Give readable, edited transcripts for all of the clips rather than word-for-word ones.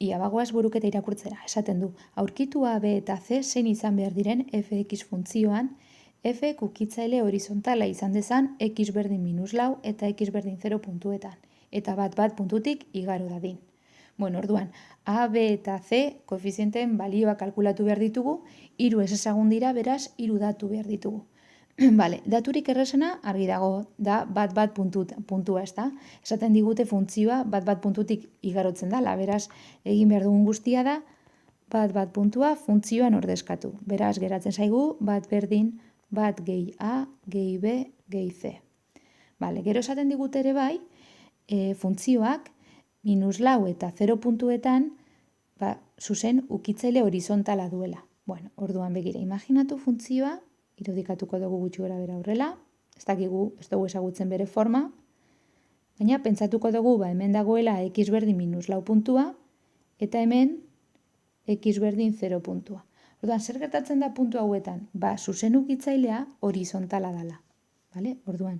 Ia bagoaz buruketa irakurtzera, esaten du, aurkitu A, B eta C zein izan behar diren fx funtzioan, f ukitzaile horizontala izan dezan x berdin minus lau eta x berdin 0 puntuetan, eta bat puntutik igaro dadin. Bueno, orduan, A, B eta C koefizienteen balioa kalkulatu behar ditugu, 3 ezezagun dira, beraz, 3 datu behar ditugu. Vale, daturik errazena argi dago da bat puntua, ez da? Esaten digute funtzioa bat puntutik igarotzen dela, beraz, egin behar dugun guztia da, bat puntua funtzioan ordezkatu. Beraz, geratzen zaigu, bat berdin, bat gehi A, gehi B, gehi C. Vale, gero esaten digute ere bai, funtzioak minus lau eta 0 puntuetan, zuzen ukitzaile horizontala duela. Bueno, orduan begira, imaginatu funtzioa, irudikatuko dugu gutxi gora bera horrela, ez dugu ezagutzen bere forma, baina pentsatuko dugu hemen dagoela x berdin minus lau puntua, eta hemen x berdin 0 puntua. Orduan, zer gertatzen da puntu hauetan? Zuzen ukitzailea horizontala dela. Vale? Orduan,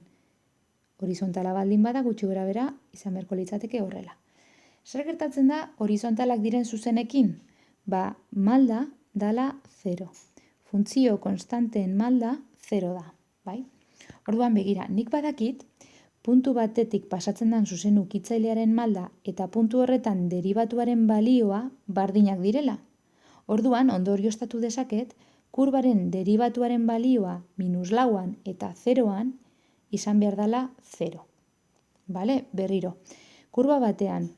horizontala baldin bada gutxi gora bera izan beharko litzateke horrela. Zer gertatzen da horizontalak diren zuzenekin? Malda dala 0. Funtzio konstanteen malda 0 da. Bai? Orduan begira, nik badakit puntu batetik pasatzen den zuzen ukitzailearen malda eta puntu horretan deribatuaren balioa bardinak direla. Orduan, ondorioztatu dezaket, kurbaren deribatuaren balioa minus lauan eta 0an izan behar dela 0. Bale? Berriro. Kurba batean,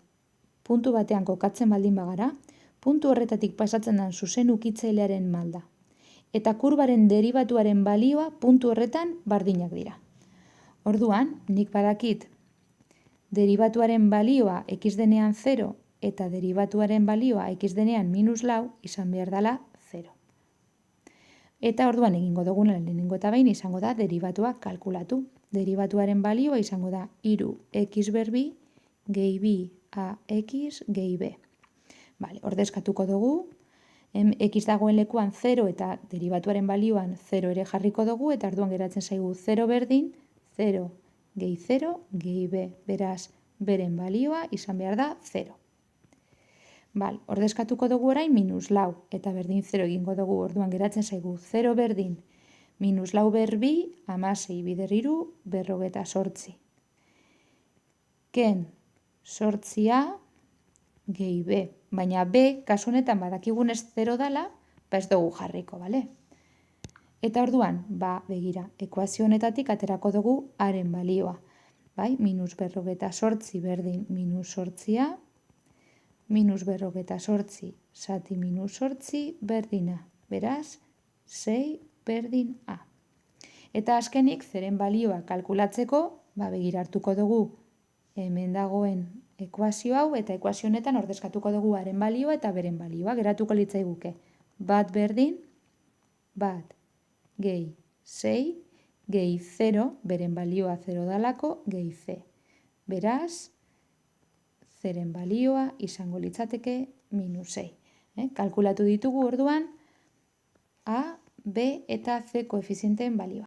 puntu batean kokatzen baldin bagara, puntu horretatik pasatzen den zuzen ukitzailearen malda. Eta kurbaren deribatuaren balioa puntu horretan bardinak dira. Orduan, nik badakit deribatuaren balioa x denean 0 eta deribatuaren balioa x denean minus lau izan behar dela 0. Eta orduan egingo duguna lehenengo eta behin izango da deribatua kalkulatu. Deribatuaren balioa izango da 3x berbi gehi bi ax gehi b. Vale, ordezkatuko dugu, x dagoen lekuan 0 eta deribatuaren balioan 0 ere jarriko dugu, eta orduan geratzen zaigu 0 berdin, 0 gehi 0 gehi b. Beraz, beren balioa izan behar da 0. Bal, ordezkatuko dugu orain minus lau, eta berdin 0 egingo dugu, orduan geratzen zaigu 0 berdin, minus lau berbi, amasei bider iru, berrogeta sortzi. Ken, sortzia, gehi b. Baina b, kasu honetan badakigunez 0 dala, ez dugu jarriko, bale? Eta orduan, begira, ekuazio honetatik aterako dugu haren balioa. Bai, minus berrogeta sortzi berdin minus sortzia, minus berrogeta sortzi zati minus sortzi berdina. Beraz, 6 berdin a. Eta azkenik, zeren balioa kalkulatzeko, begira hartuko dugu hemen dagoen ekuazio hau, eta ekuazio honetan ordezkatuko dugu haren balioa eta beren balioa. Geratuko litzaiguke. Bat berdin, bat gehi 6, gehi 0, beren balioa 0 dalako, gehi c. Beraz, zeren balioa izango litzateke minus 6. Kalkulatu ditugu orduan A, B eta C koefizienteen balioa.